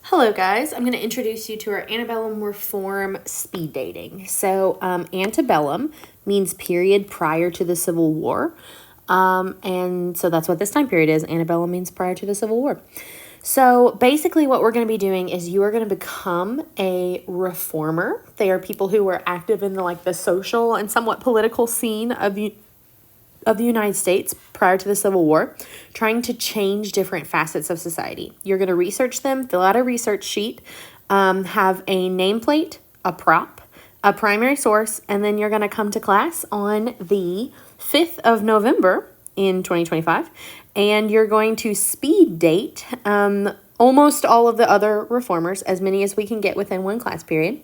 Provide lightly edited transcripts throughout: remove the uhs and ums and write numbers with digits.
Hello guys, I'm going to introduce you to our antebellum reform speed dating. So antebellum means period prior to the Civil War. And so that's what this time period is. Antebellum means prior to the Civil War. So basically what we're going to be doing is you are going to become a reformer. They are people who were active in the social and somewhat political scene of the United States prior to the Civil War, trying to change different facets of society. You're going to research them, fill out a research sheet, have a nameplate, a prop, a primary source, and then you're going to come to class on the 5th of November in 2025, and you're going to speed date almost all of the other reformers, as many as we can get within one class period.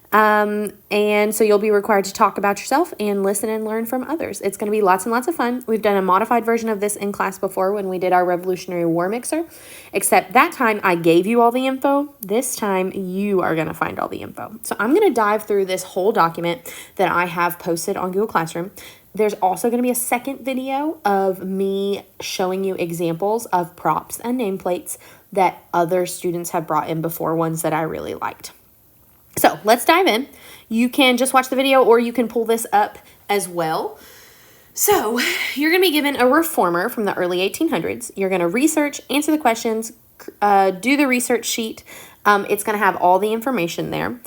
And so you'll be required to talk about yourself and listen and learn from others. It's going to be lots and lots of fun. We've done a modified version of this in class before when we did our Revolutionary War mixer, except that time I gave you all the info. This time you are going to find all the info. So I'm going to dive through this whole document that I have posted on Google Classroom. There's also going to be a second video of me showing you examples of props and nameplates that other students have brought in before, ones that I really liked. So let's dive in. You can just watch the video or you can pull this up as well. So you're going to be given a reformer from the early 1800s. You're going to research, answer the questions, do the research sheet. It's going to have all the information there.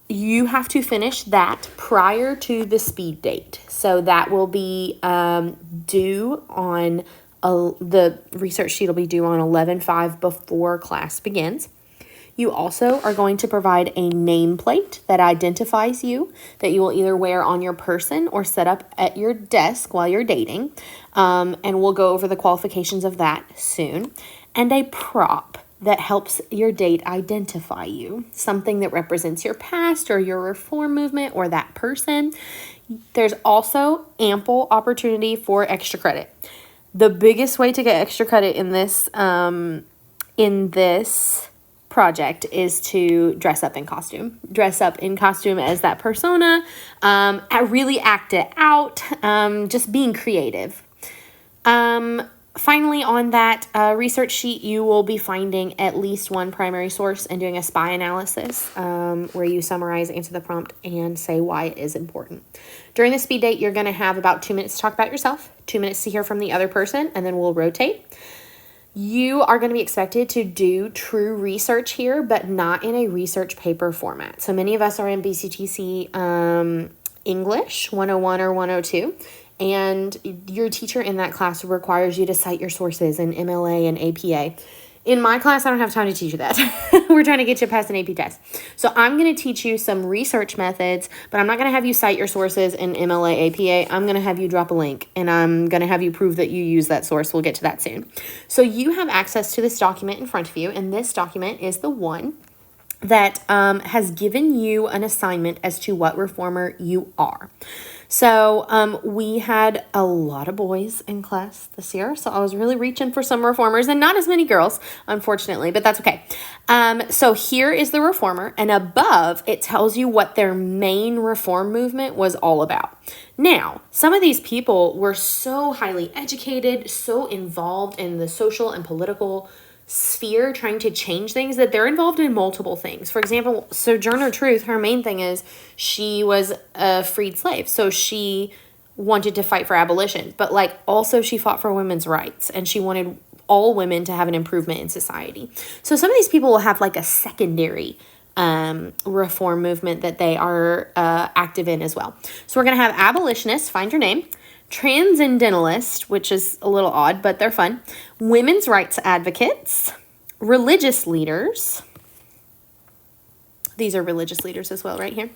You have to finish that prior to the speed date. So that will be due on, the research sheet will be due on 11/5 before class begins. You also are going to provide a nameplate that identifies you, that you will either wear on your person or set up at your desk while you're dating. And we'll go over the qualifications of that soon. And a prop that helps your date identify you, something that represents your past or your reform movement or that person. There's also ample opportunity for extra credit. The biggest way to get extra credit in this project is to dress up in costume. Dress up in costume as that persona, really act it out, just being creative. Finally, on that research sheet, you will be finding at least one primary source and doing a SPY analysis where you summarize, answer the prompt, and say why it is important. During the speed date, you're going to have about 2 minutes to talk about yourself, 2 minutes to hear from the other person, and then we'll rotate. You are going to be expected to do true research here, but not in a research paper format. So many of us are in BCTC English 101 or 102, and your teacher in that class requires you to cite your sources in MLA and APA. In my class, I don't have time to teach you that. We're trying to get you past an AP test. So I'm going to teach you some research methods, but I'm not going to have you cite your sources in MLA, APA. I'm going to have you drop a link, and I'm going to have you prove that you use that source. We'll get to that soon. So you have access to this document in front of you, and this document is the one that has given you an assignment as to what reformer you are. So we had a lot of boys in class this year, so I was really reaching for some reformers and not as many girls, unfortunately, but that's okay. So here is the reformer, and above it tells you what their main reform movement was all about. Now, some of these people were so highly educated, so involved in the social and political sphere trying to change things that they're involved in multiple things. For example, Sojourner Truth, her main thing is she was a freed slave. So she wanted to fight for abolition, but also she fought for women's rights, and she wanted all women to have an improvement in society. So some of these people will have a secondary reform movement that they are active in as well. So we're going to have abolitionists, find your name, transcendentalist, which is a little odd, but they're fun, women's rights advocates, religious leaders. These are religious leaders as well right here.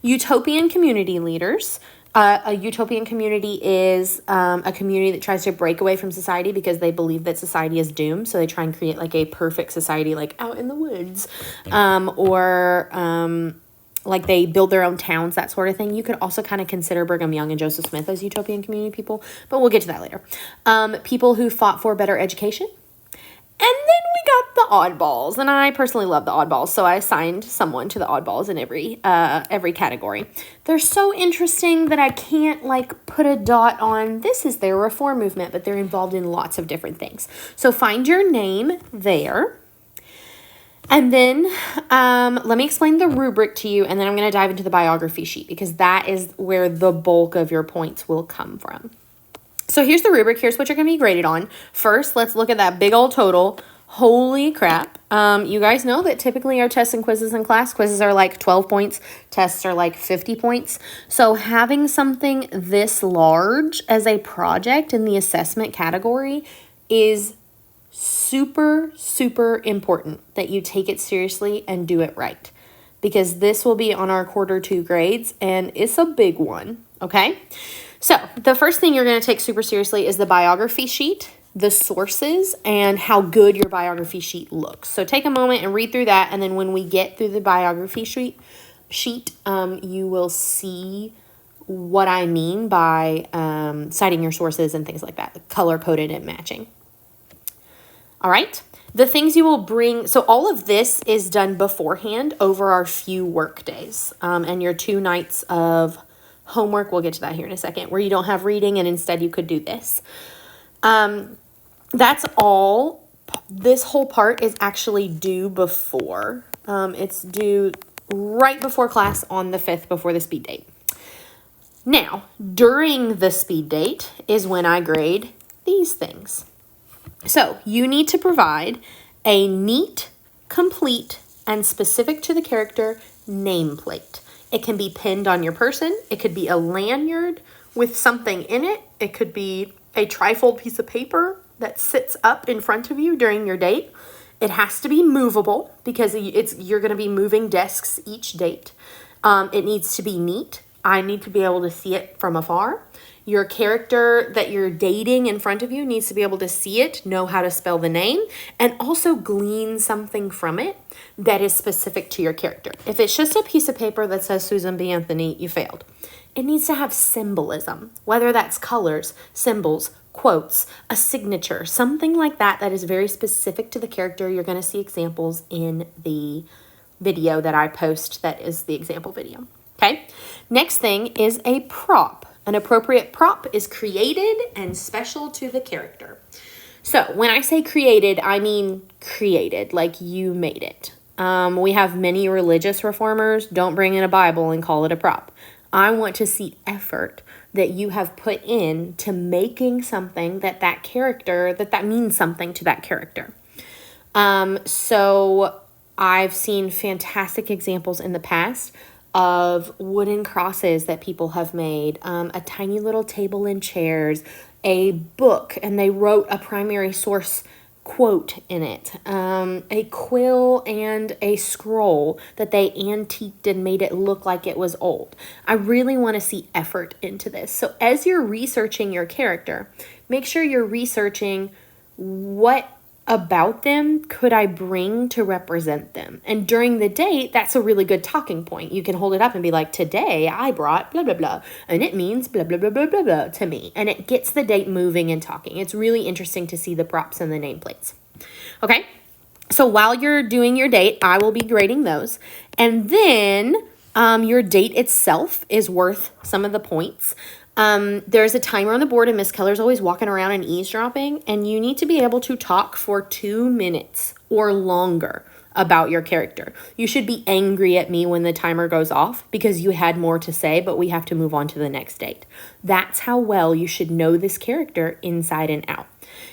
Utopian community leaders. A utopian community is a community that tries to break away from society because they believe that society is doomed. So they try and create a perfect society out in the woods, they build their own towns, that sort of thing. You could also kind of consider Brigham Young and Joseph Smith as utopian community people, but we'll get to that later. People who fought for better education. And then we got the oddballs, and I personally love the oddballs, so I assigned someone to the oddballs in every category. They're so interesting that I can't put a dot on this is their reform movement, but they're involved in lots of different things. So find your name there. And then let me explain the rubric to you, and then I'm going to dive into the biography sheet because that is where the bulk of your points will come from. So here's the rubric. Here's what you're going to be graded on. First, let's look at that big old total. Holy crap. You guys know that typically our tests and quizzes in class, quizzes are like 12 points, tests are like 50 points. So having something this large as a project in the assessment category is super, super important that you take it seriously and do it right, because this will be on our quarter 2 grades and it's a big one, okay? So the first thing you're going to take super seriously is the biography sheet, the sources, and how good your biography sheet looks. So take a moment and read through that, and then when we get through the biography sheet, you will see what I mean by citing your sources and things like that, color-coded and matching. All right, the things you will bring, so all of this is done beforehand over our few work days, and your 2 nights of homework, we'll get to that here in a second, where you don't have reading and instead you could do this. That's all. This whole part is actually due before. It's due right before class on the 5th before the speed date. Now, during the speed date is when I grade these things. So you need to provide a neat, complete, and specific to the character nameplate. It can be pinned on your person. It could be a lanyard with something in it. It could be a trifold piece of paper that sits up in front of you during your date. It has to be movable because you're going to be moving desks each date. It needs to be neat. I need to be able to see it from afar. Your character that you're dating in front of you needs to be able to see it, know how to spell the name, and also glean something from it that is specific to your character. If it's just a piece of paper that says Susan B. Anthony, you failed. It needs to have symbolism, whether that's colors, symbols, quotes, a signature, something like that that is very specific to the character. You're going to see examples in the video that I post that is the example video. Okay, next thing is a prop. An appropriate prop is created and special to the character. So when I say created, I mean created, like you made it. We have many religious reformers. Don't bring in a Bible and call it a prop. I want to see effort that you have put in to making something that character, that means something to that character. So I've seen fantastic examples in the past of wooden crosses that people have made, a tiny little table and chairs, a book, and they wrote a primary source quote in it, a quill and a scroll that they antiqued and made it look like it was old. I really want to see effort into this. So as you're researching your character, make sure you're researching what about them could I bring to represent them. And during the date, that's a really good talking point. You can hold it up and be like, today I brought blah, blah, blah, and it means blah, blah, blah, blah, blah, blah to me. And it gets the date moving and talking. It's really interesting to see the props and the nameplates. Okay, so while you're doing your date, I will be grading those. And then your date itself is worth some of the points. There's a timer on the board and Miss Keller's always walking around and eavesdropping, and you need to be able to talk for 2 minutes or longer about your character. You should be angry at me when the timer goes off because you had more to say, but we have to move on to the next date. That's how well you should know this character inside and out.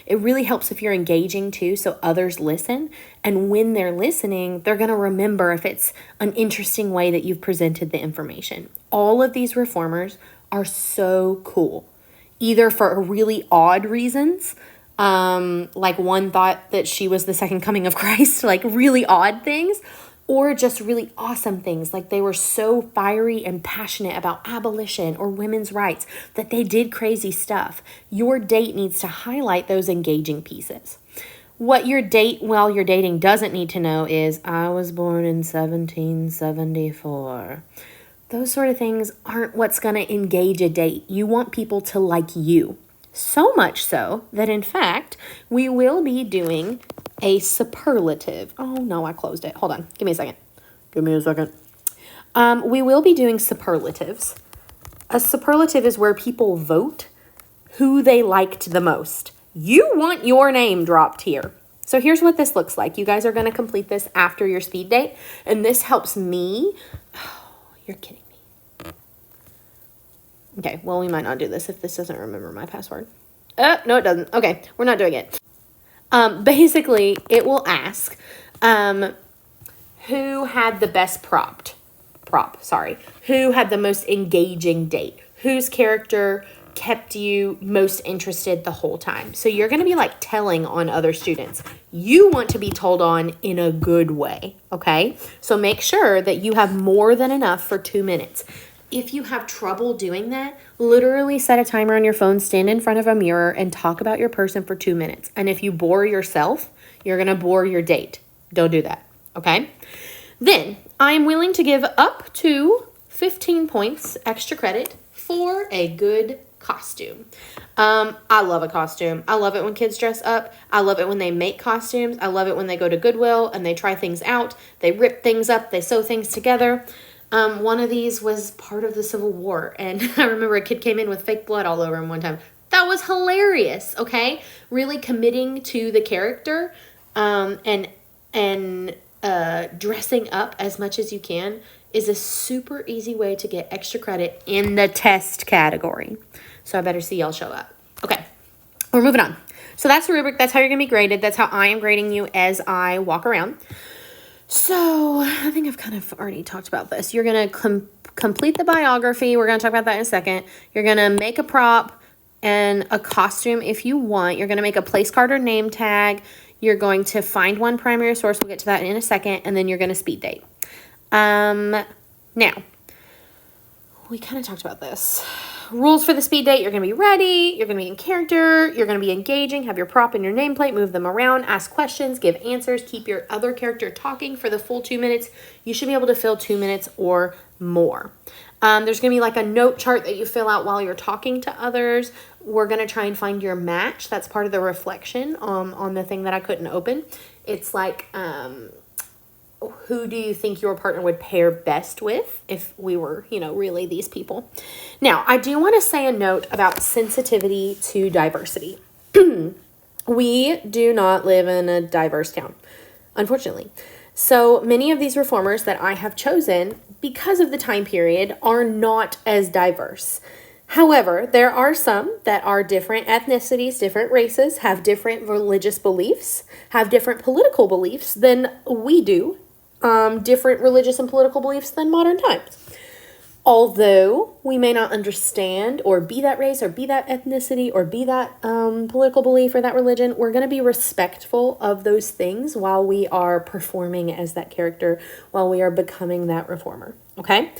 It really helps if you're engaging too, so others listen. And when they're listening, they're going to remember if it's an interesting way that you've presented the information. All of these reformers are so cool, either for really odd reasons, like one thought that she was the second coming of Christ, like really odd things, or just really awesome things, like they were so fiery and passionate about abolition or women's rights that they did crazy stuff. Your date needs to highlight those engaging pieces. What your date while you're dating doesn't need to know is, I was born in 1774. Those sort of things aren't what's going to engage a date. You want people to like you. So much so that, in fact, we will be doing a superlative. Oh, no, I closed it. Hold on. Give me a second. We will be doing superlatives. A superlative is where people vote who they liked the most. You want your name dropped here. So here's what this looks like. You guys are going to complete this after your speed date, and this helps me. Oh, you're kidding me. Okay, well, we might not do this if this doesn't remember my password. No, it doesn't. Okay, we're not doing it. Basically, it will ask who had the best who had the most engaging date, whose character kept you most interested the whole time. So you're going to be like telling on other students. You want to be told on in a good way, okay? So make sure that you have more than enough for 2 minutes. If you have trouble doing that, literally set a timer on your phone, stand in front of a mirror, and talk about your person for 2 minutes. And if you bore yourself, you're going to bore your date. Don't do that, okay? Then I am willing to give up to 15 points extra credit for a good costume. I love a costume. I love it when kids dress up. I love it when they make costumes. I love it when they go to Goodwill and they try things out. They rip things up. They sew things together. One of these was part of the Civil War, and I remember a kid came in with fake blood all over him one time. That was hilarious, okay? Really committing to the character, and dressing up as much as you can is a super easy way to get extra credit in the test category. So I better see y'all show up. Okay, we're moving on. So that's the rubric. That's how you're going to be graded. That's how I am grading you as I walk around. So I think I've kind of already talked about this. You're going to complete the biography. We're going to talk about that in a second. You're going to make a prop and a costume if you want. You're going to make a place card or name tag. You're going to find one primary source. We'll get to that in a second. And then you're going to speed date. Now, we kind of talked about this. Rules for the speed date. You're going to be ready. You're going to be in character. You're going to be engaging. Have your prop and your nameplate. Move them around. Ask questions. Give answers. Keep your other character talking for the full 2 minutes. You should be able to fill 2 minutes or more. There's going to be like a note chart that you fill out while you're talking to others. We're going to try and find your match. That's part of the reflection on the thing that I couldn't open. It's like, who do you think your partner would pair best with if we were, really these people? Now, I do want to say a note about sensitivity to diversity. We do not live in a diverse town, unfortunately. So many of these reformers that I have chosen because of the time period are not as diverse. However, there are some that are different ethnicities, different races, have different religious beliefs, have different political beliefs than we do. Different religious and political beliefs than modern times. Although we may not understand or be that race or be that ethnicity or be that political belief or that religion, we're going to be respectful of those things while we are performing as that character, while we are becoming that reformer. Okay?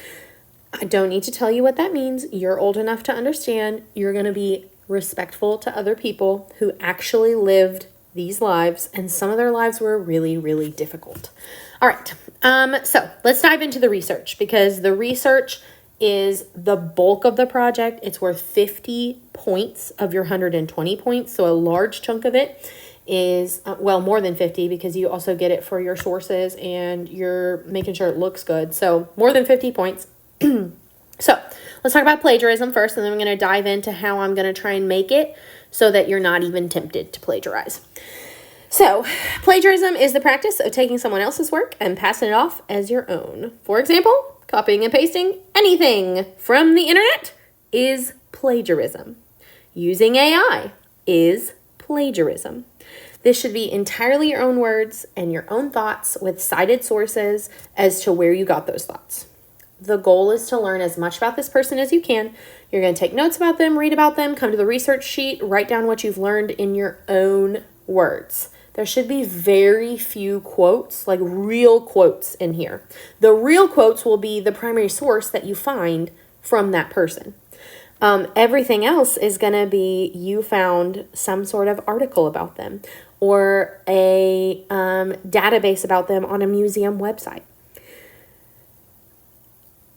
I don't need to tell you what that means. You're old enough to understand. You're going to be respectful to other people who actually lived these lives, and some of their lives were really, really difficult. All right, so let's dive into the research, because the research is the bulk of the project. It's worth 50 points of your 120 points, so a large chunk of it is, more than 50, because you also get it for your sources and you're making sure it looks good. So more than 50 points. So let's talk about plagiarism first, and then I'm going to dive into how I'm going to try and make it so that you're not even tempted to plagiarize. So, plagiarism is the practice of taking someone else's work and passing it off as your own. For example, copying and pasting anything from the internet is plagiarism. Using AI is plagiarism. This should be entirely your own words and your own thoughts with cited sources as to where you got those thoughts. The goal is to learn as much about this person as you can. You're going to take notes about them, read about them, come to the research sheet, write down what you've learned in your own words. There should be very few quotes, like real quotes in here. The real quotes will be the primary source that you find from that person. Everything else is going to be you found some sort of article about them or a database about them on a museum website.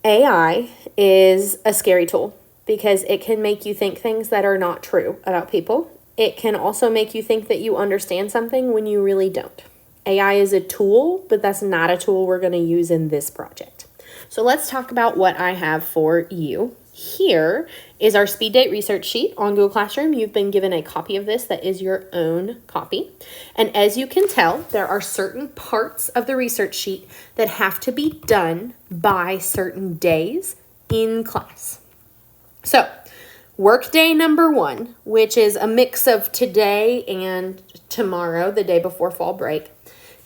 AI is a scary tool because it can make you think things that are not true about people. It can also make you think that you understand something when you really don't. AI is a tool, but that's not a tool we're going to use in this project. So let's talk about what I have for you Here is our speed date research sheet on Google Classroom. You've been given a copy of this that is your own copy. And as you can tell, there are certain parts of the research sheet that have to be done by certain days in class. So, work day number 1, which is a mix of today and tomorrow, the day before fall break,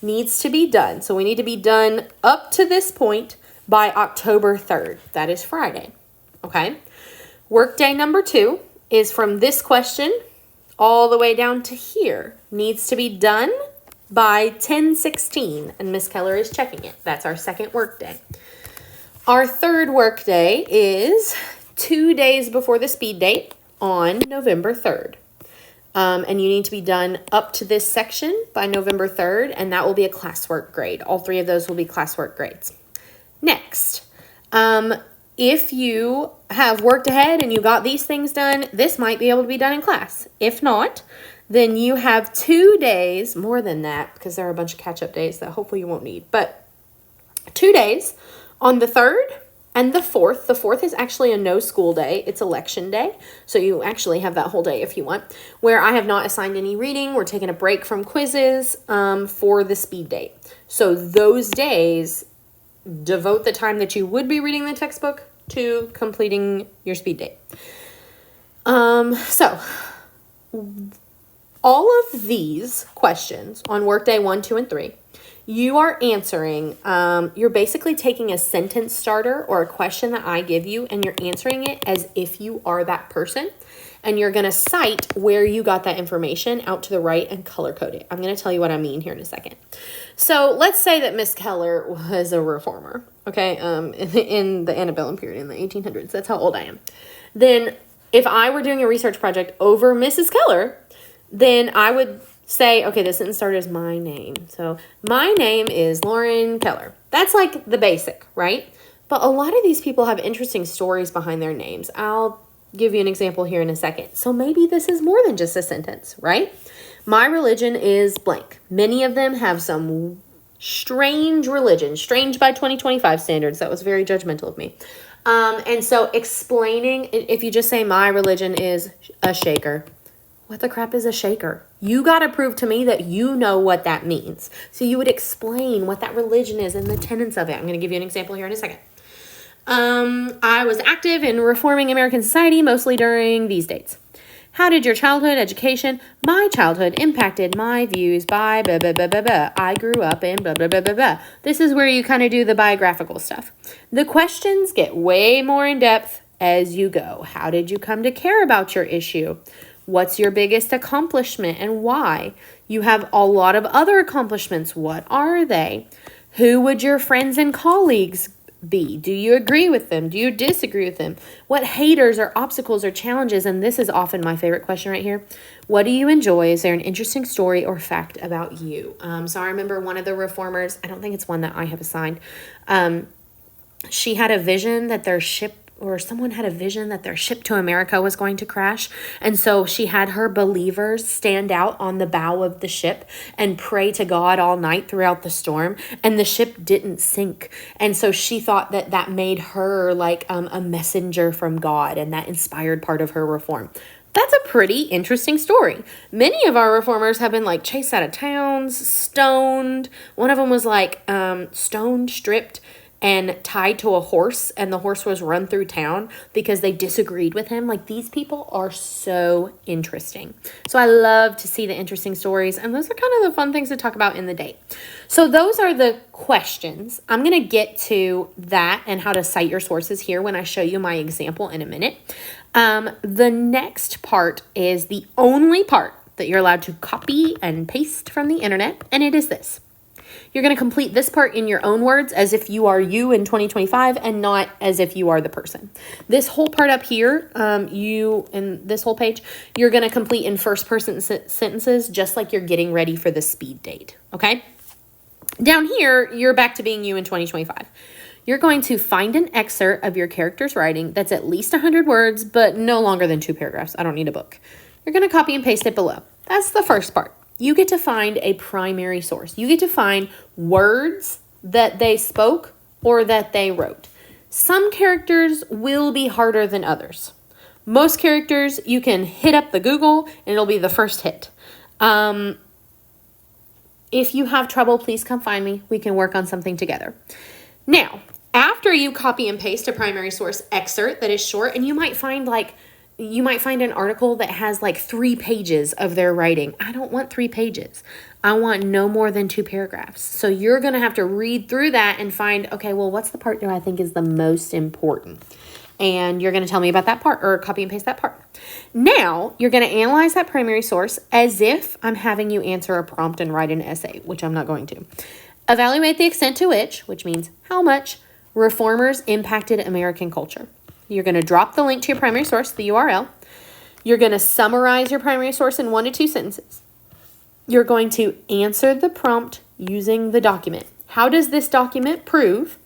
needs to be done. So we need to be done up to this point by October 3rd. That is Friday. Okay. Workday number 2 is from this question all the way down to here. Needs to be done by 10:16, and Miss Keller is checking it. That's our second workday. Our third workday is 2 days before the speed date on November 3rd. And you need to be done up to this section by November 3rd, and that will be a classwork grade. All 3 of those will be classwork grades. Next, if you have worked ahead and you got these things done, this might be able to be done in class. If not, then you have 2 days, more than that, because there are a bunch of catch-up days that hopefully you won't need, but 2 days on the 3rd and the 4th. The 4th is actually a no school day. It's election day, so you actually have that whole day if you want, where I have not assigned any reading. We're taking a break from quizzes for the speed date. So those days, devote the time that you would be reading the textbook to completing your speed date. So all of these questions on workday 1, 2, and 3, you are answering, you're basically taking a sentence starter or a question that I give you, and you're answering it as if you are that person. And you're going to cite where you got that information out to the right and color code it. I'm going to tell you what I mean here in a second. So let's say that Miss Keller was a reformer, okay, in the antebellum period, in the 1800s. That's how old I am. Then if I were doing a research project over Mrs. Keller, then I would say, okay, the sentence starter is my name. So my name is Lauren Keller. That's like the basic, right? But a lot of these people have interesting stories behind their names. I'll give you an example here in a second. So maybe this is more than just a sentence, right? My religion is blank. Many of them have some strange religion, strange by 2025 standards. That was very judgmental of me. And so explaining, if you just say my religion is a shaker, what the crap is a shaker? You got to prove to me that you know what that means. So you would explain what that religion is and the tenets of it. I'm going to give you an example here in a second. I was active in reforming American society, mostly during these dates. How did your childhood education, my childhood, impacted my views by blah, blah, blah, blah, blah. I grew up in blah, blah, blah, blah, blah. This is where you kind of do the biographical stuff. The questions get way more in depth as you go. How did you come to care about your issue? What's your biggest accomplishment and why? You have a lot of other accomplishments. What are they? Who would your friends and colleagues be? Do you agree with them? Do you disagree with them? What haters or obstacles or challenges? And this is often my favorite question right here. What do you enjoy? Is there an interesting story or fact about you? So I remember one of the reformers, I don't think it's one that I have assigned. She had a vision that their ship, or someone had a vision that their ship to America was going to crash. And so she had her believers stand out on the bow of the ship and pray to God all night throughout the storm. And the ship didn't sink. And so she thought that that made her like a messenger from God, and that inspired part of her reform. That's a pretty interesting story. Many of our reformers have been like chased out of towns, stoned. One of them was like stoned, stripped, and tied to a horse, and the horse was run through town because they disagreed with him. Like, these people are so interesting. So I love to see the interesting stories, and those are kind of the fun things to talk about in the day. So those are the questions. I'm going to get to that and how to cite your sources here when I show you my example in a minute. The next part is the only part that you're allowed to copy and paste from the internet, and it is this. You're going to complete this part in your own words as if you are you in 2025 and not as if you are the person. This whole part up here, you in this whole page, you're going to complete in first person sentences just like you're getting ready for the speed date, okay? Down here, you're back to being you in 2025. You're going to find an excerpt of your character's writing that's at least 100 words, but no longer than 2 paragraphs. I don't need a book. You're going to copy and paste it below. That's the first part. You get to find a primary source. You get to find words that they spoke or that they wrote. Some characters will be harder than others. Most characters, you can hit up the Google and it'll be the first hit. If you have trouble, please come find me. We can work on something together. Now, after you copy and paste a primary source excerpt that is short, and you might find an article that has like 3 pages of their writing. I don't want 3 pages. I want no more than 2 paragraphs. So you're going to have to read through that and find, okay, well, what's the part that I think is the most important? And you're going to tell me about that part, or copy and paste that part. Now, you're going to analyze that primary source as if I'm having you answer a prompt and write an essay, which I'm not going to. Evaluate the extent to which means how much, reformers impacted American culture. You're going to drop the link to your primary source, the URL. You're going to summarize your primary source in 1 to 2 sentences. You're going to answer the prompt using the document. How does this document prove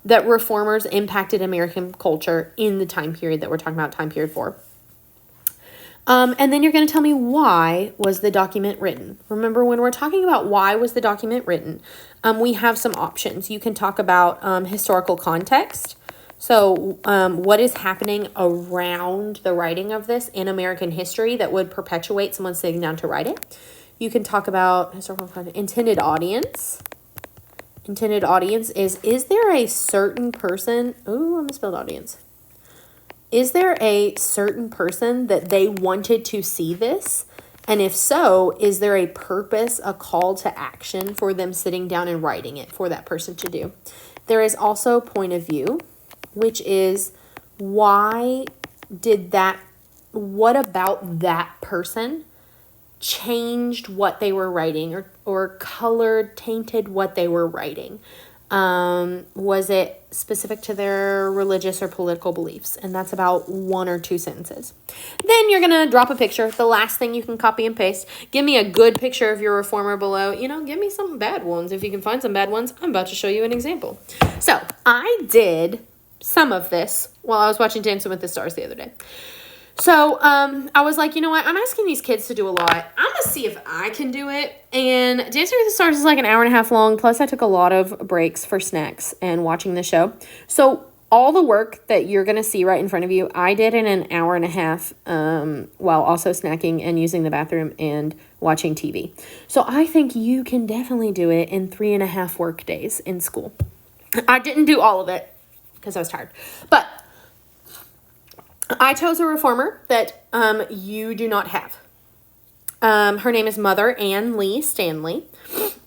that reformers impacted American culture in the time period that we're talking about, time period 4? And then you're going to tell me why was the document written. Remember, when we're talking about why was the document written, we have some options. You can talk about historical context. So what is happening around the writing of this in American history that would perpetuate someone sitting down to write it. You can talk about historical context. Intended audience. Intended audience is there a certain person? Oh, I misspelled audience. Is there a certain person that they wanted to see this? And if so, is there a purpose, a call to action for them sitting down and writing it for that person to do? There is also point of view, which is what about that person changed what they were writing or colored, tainted what they were writing? Was it specific to their religious or political beliefs? And that's about 1 or 2 sentences. Then you're going to drop a picture. The last thing you can copy and paste. Give me a good picture of your reformer below. Give me some bad ones. If you can find some bad ones, I'm about to show you an example. So I did some of this while I was watching Dancing with the Stars the other day. So I was like, you know what? I'm asking these kids to do a lot. I'm going to see if I can do it. And Dancing with the Stars is like an hour and a half long. Plus, I took a lot of breaks for snacks and watching the show. So all the work that you're going to see right in front of you, I did in an hour and a half while also snacking and using the bathroom and watching TV. So I think you can definitely do it in 3.5 work days in school. I didn't do all of it because I was tired. But I chose a reformer that you do not have. Her name is Mother Ann Lee Stanley,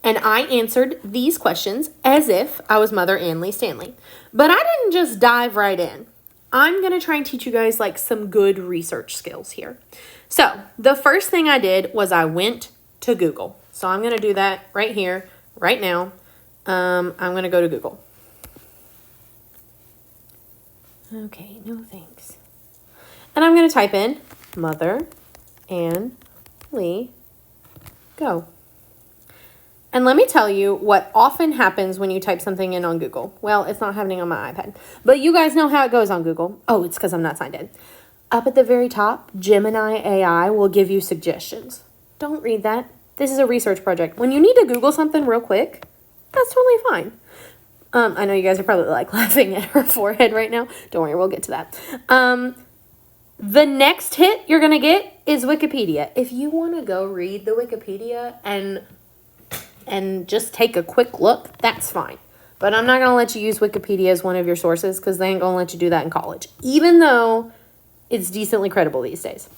and I answered these questions as if I was Mother Ann Lee Stanley. But I didn't just dive right in. I'm going to try and teach you guys like some good research skills here. So the first thing I did was I went to Google. So I'm going to do that right here, right now. I'm going to go to Google. Okay, no thanks. And I'm going to type in Mother Ann Lee, go. And let me tell you what often happens when you type something in on Google. Well, it's not happening on my iPad, but you guys know how it goes on Google. Oh, it's because I'm not signed in. Up at the very top, Gemini AI will give you suggestions. Don't read that. This is a research project. When you need to Google something real quick, that's totally fine. I know you guys are probably like laughing at her forehead right now. Don't worry, we'll get to that. The next hit you're going to get is Wikipedia. If you want to go read the Wikipedia and just take a quick look, that's fine. But I'm not going to let you use Wikipedia as one of your sources because they ain't going to let you do that in college, even though it's decently credible these days.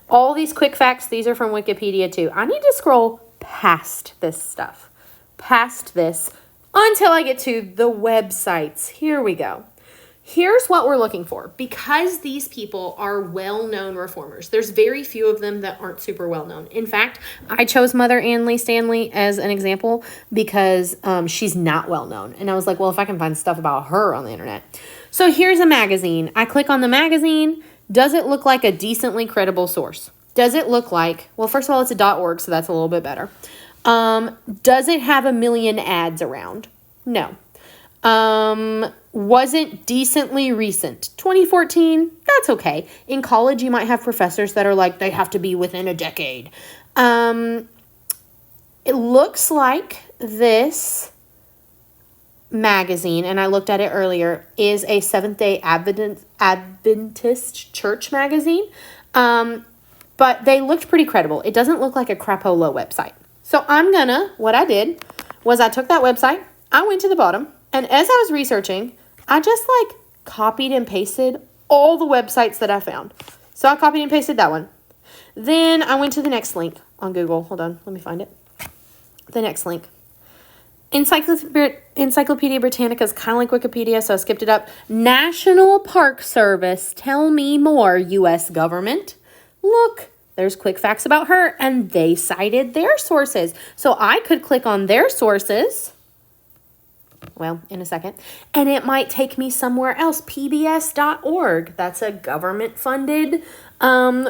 All these quick facts, these are from Wikipedia too. I need to scroll past this stuff, past this, until I get to the websites. Here we go. Here's what we're looking for. Because these people are well-known reformers, there's very few of them that aren't super well-known. In fact, I chose Mother Ann Lee Stanley as an example because she's not well-known. And I was like, well, if I can find stuff about her on the internet. So here's a magazine. I click on the magazine. Does it look like a decently credible source? Does it look like, well, first of all, it's a .org, so that's a little bit better. Does it have a million ads around? No. Wasn't decently recent. 2014, that's okay. In college, you might have professors that are like, they have to be within a decade. It looks like this magazine, and I looked at it earlier, is a Seventh-day Adventist church magazine. But they looked pretty credible. It doesn't look like a crapola website. So what I did was I took that website, I went to the bottom, and as I was researching, I just copied and pasted all the websites that I found. So I copied and pasted that one. Then I went to the next link on Google. Hold on, let me find it. The next link. Encyclopedia Britannica is kind of like Wikipedia, so I skipped it up. National Park Service, tell me more, U.S. government. Look, there's quick facts about her, and they cited their sources. So I could click on their sources, well, in a second, and it might take me somewhere else. PBS.org, that's a government-funded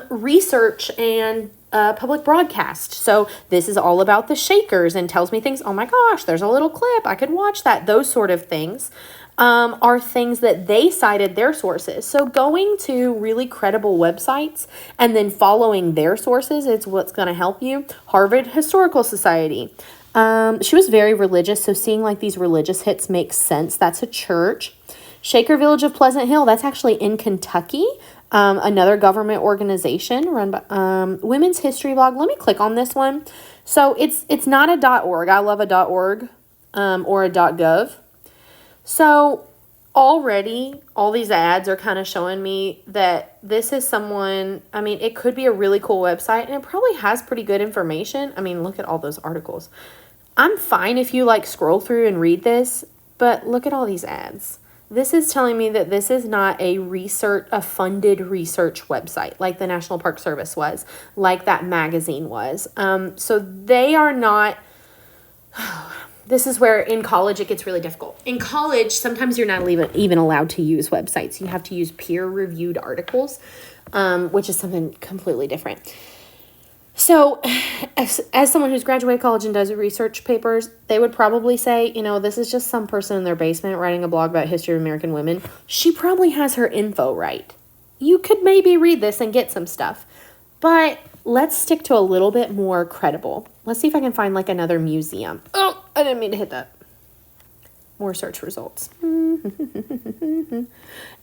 research and public broadcast. So this is all about the Shakers and tells me things. Oh my gosh, there's a little clip. I could watch that. Those sort of things are things that they cited their sources. So going to really credible websites and then following their sources is what's going to help you. Harvard Historical Society. She was very religious, so seeing these religious hits makes sense. That's a church. Shaker Village of Pleasant Hill, that's actually in Kentucky. Another government organization run by Women's History Blog. Let me click on this one. So it's not a .org. I love a .org or a .gov. So already all these ads are kind of showing me that this is someone, it could be a really cool website, and it probably has pretty good information. Look at all those articles. I'm fine if you scroll through and read this, but look at all these ads. This is telling me that this is not a funded research website like the National Park Service was, like that magazine was. So they are not. This is where in college it gets really difficult. In college, sometimes you're not even allowed to use websites. You have to use peer-reviewed articles, which is something completely different. So as someone who's graduated college and does research papers, they would probably say, this is just some person in their basement writing a blog about history of American women. She probably has her info right. You could maybe read this and get some stuff. But let's stick to a little bit more credible. Let's see if I can find another museum. Oh, I didn't mean to hit that. More search results. EBSCO.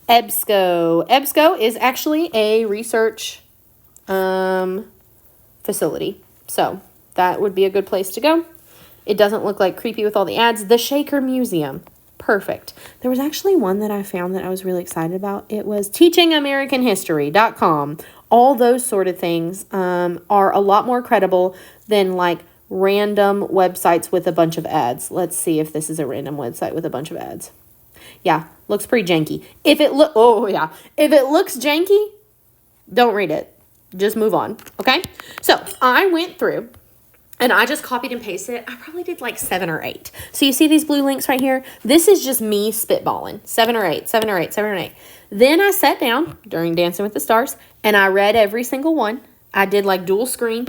EBSCO is actually a research facility. So that would be a good place to go. It doesn't look creepy with all the ads. The Shaker Museum. Perfect. There was actually one that I found that I was really excited about. It was teachingamericanhistory.com. All those sort of things are a lot more credible than random websites with a bunch of ads. Let's see if this is a random website with a bunch of ads. Yeah, looks pretty janky. If it looks janky, don't read it. Just move on, okay? So I went through and I just copied and pasted it. I probably did 7 or 8. So you see these blue links right here? This is just me spitballing. 7 or 8, 7 or 8, 7 or 8. Then I sat down during Dancing with the Stars and I read every single one. I did dual screen,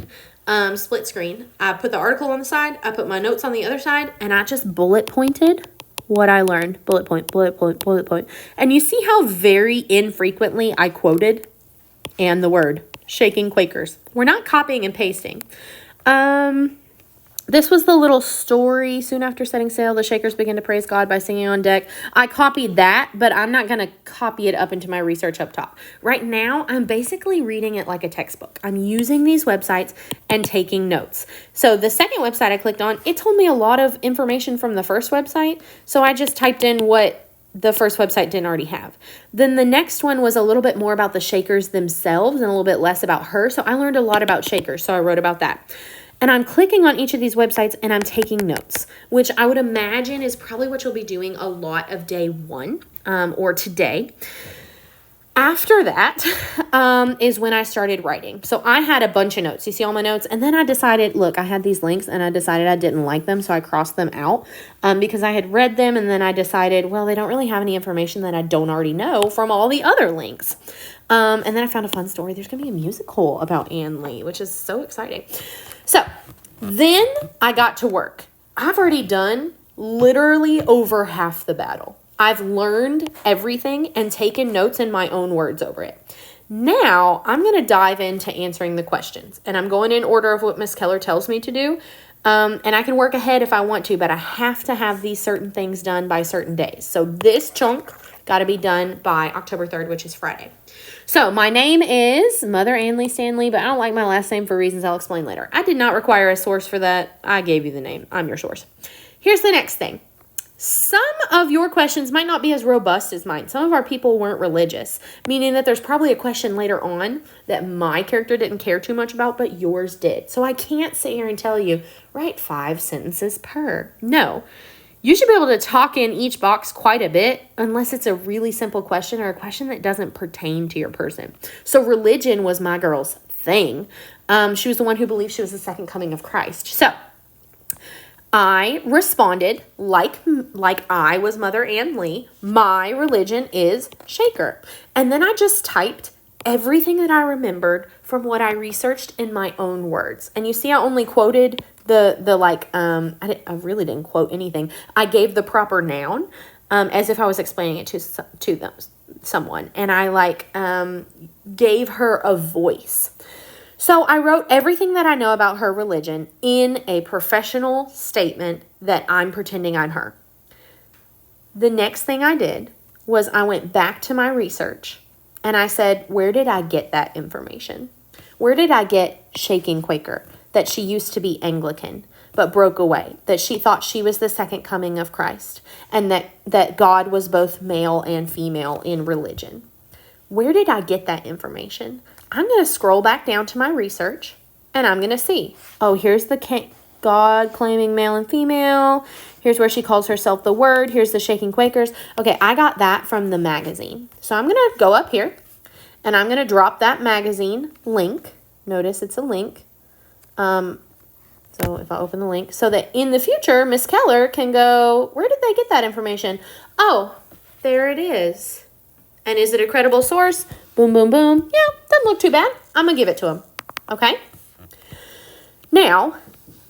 split screen. I put the article on the side. I put my notes on the other side, and I just bullet pointed what I learned. Bullet point, bullet point, bullet point. And you see how very infrequently I quoted and the word Shaking Quakers. We're not copying and pasting. This was the little story. Soon after setting sail, the Shakers began to praise God by singing on deck. I copied that, but I'm not going to copy it up into my research up top. Right now, I'm basically reading it like a textbook. I'm using these websites and taking notes. So the second website I clicked on, it told me a lot of information from the first website. So I just typed in what the first website didn't already have. Then the next one was a little bit more about the Shakers themselves and a little bit less about her. So I learned a lot about Shakers. So I wrote about that. And I'm clicking on each of these websites and I'm taking notes, which I would imagine is probably what you'll be doing a lot of day one or today. After that is when I started writing. So I had a bunch of notes. You see all my notes? And then I decided, look, I had these links and I decided I didn't like them. So I crossed them out because I had read them. And then I decided, well, they don't really have any information that I don't already know from all the other links. And then I found a fun story. There's going to be a musical about Ann Lee, which is so exciting. So then I got to work. I've already done literally over half the battle. I've learned everything and taken notes in my own words over it. Now I'm going to dive into answering the questions, and I'm going in order of what Miss Keller tells me to do. And I can work ahead if I want to, but I have to have these certain things done by certain days. So this chunk got to be done by October 3rd, which is Friday. So my name is Mother Anley Stanley, but I don't like my last name for reasons I'll explain later. I did not require a source for that. I gave you the name. I'm your source. Here's the next thing. Some of your questions might not be as robust as mine. Some of our people weren't religious, meaning that there's probably a question later on that my character didn't care too much about, but yours did. So I can't sit here and tell you, write 5 sentences per. No. You should be able to talk in each box quite a bit unless it's a really simple question or a question that doesn't pertain to your person. So religion was my girl's thing. She was the one who believed she was the second coming of Christ. So I responded like I was Mother Ann Lee. My religion is Shaker. And then I just typed everything that I remembered from what I researched in my own words. And you see, I only quoted I really didn't quote anything. I gave the proper noun as if I was explaining it to someone. And I gave her a voice. So I wrote everything that I know about her religion in a professional statement that I'm pretending I'm her. The next thing I did was I went back to my research and I said, where did I get that information? Where did I get Shaking Quaker? That she used to be Anglican, but broke away. That she thought she was the second coming of Christ. And that God was both male and female in religion. Where did I get that information? I'm going to scroll back down to my research and I'm going to see. Oh, here's the God claiming male and female. Here's where she calls herself the Word. Here's the Shaking Quakers. Okay, I got that from the magazine. So I'm going to go up here and I'm going to drop that magazine link. Notice it's a link. So if I open the link so that in the future, Miss Keller can go, where did they get that information? Oh, there it is. And is it a credible source? Boom, boom, boom. Yeah, doesn't look too bad. I'm going to give it to him. Okay. Now,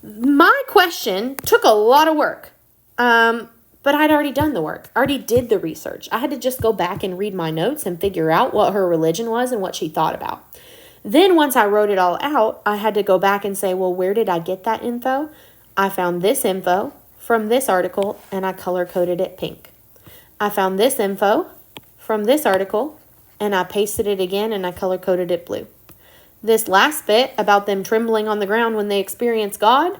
my question took a lot of work. But I'd already done the work. I already did the research. I had to just go back and read my notes and figure out what her religion was and what she thought about. Then once I wrote it all out, I had to go back and say, well, where did I get that info? I found this info from this article and I color-coded it pink. I found this info from this article and I pasted it again and I color-coded it blue. This last bit about them trembling on the ground when they experience God,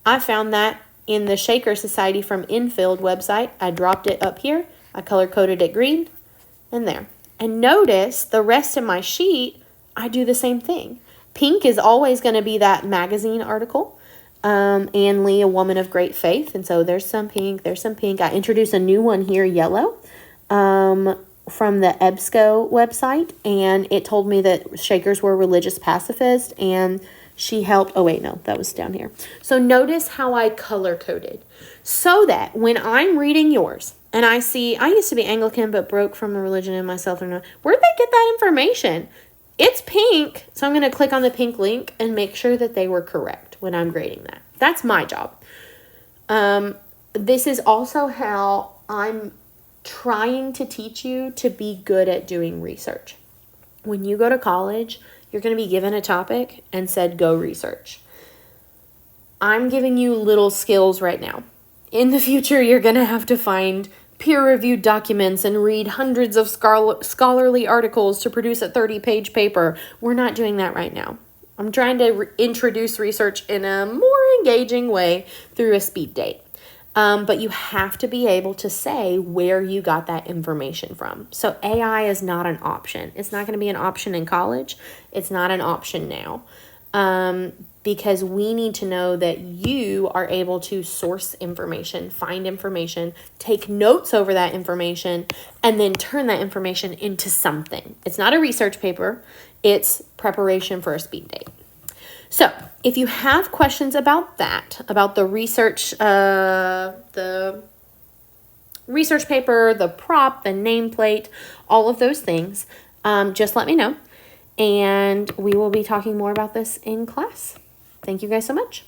I found that in the Shaker Society from Infield website. I dropped it up here. I color-coded it green and there. And notice the rest of my sheet, I do the same thing. Pink is always going to be that magazine article. Ann Lee, a woman of great faith. And so there's some pink. There's some pink. I introduced a new one here, yellow, from the EBSCO website. And it told me that Shakers were religious pacifists. And she helped. Oh, wait, no, that was down here. So notice how I color-coded. So that when I'm reading yours, and I see, I used to be Anglican, but broke from a religion in myself. Where'd they get that information? It's pink, so I'm going to click on the pink link and make sure that they were correct when I'm grading that. That's my job. This is also how I'm trying to teach you to be good at doing research. When you go to college, you're going to be given a topic and said, go research. I'm giving you little skills right now. In the future, you're going to have to find peer-reviewed documents and read hundreds of scholarly articles to produce a 30-page paper. We're not doing that right now. I'm trying to introduce research in a more engaging way through a speed date. But you have to be able to say where you got that information from. So AI is not an option. It's not going to be an option in college. It's not an option now. Because we need to know that you are able to source information, find information, take notes over that information, and then turn that information into something. It's not a research paper. It's preparation for a speed date. So if you have questions about that, about the research paper, the prop, the nameplate, all of those things, just let me know. And we will be talking more about this in class. Thank you guys so much.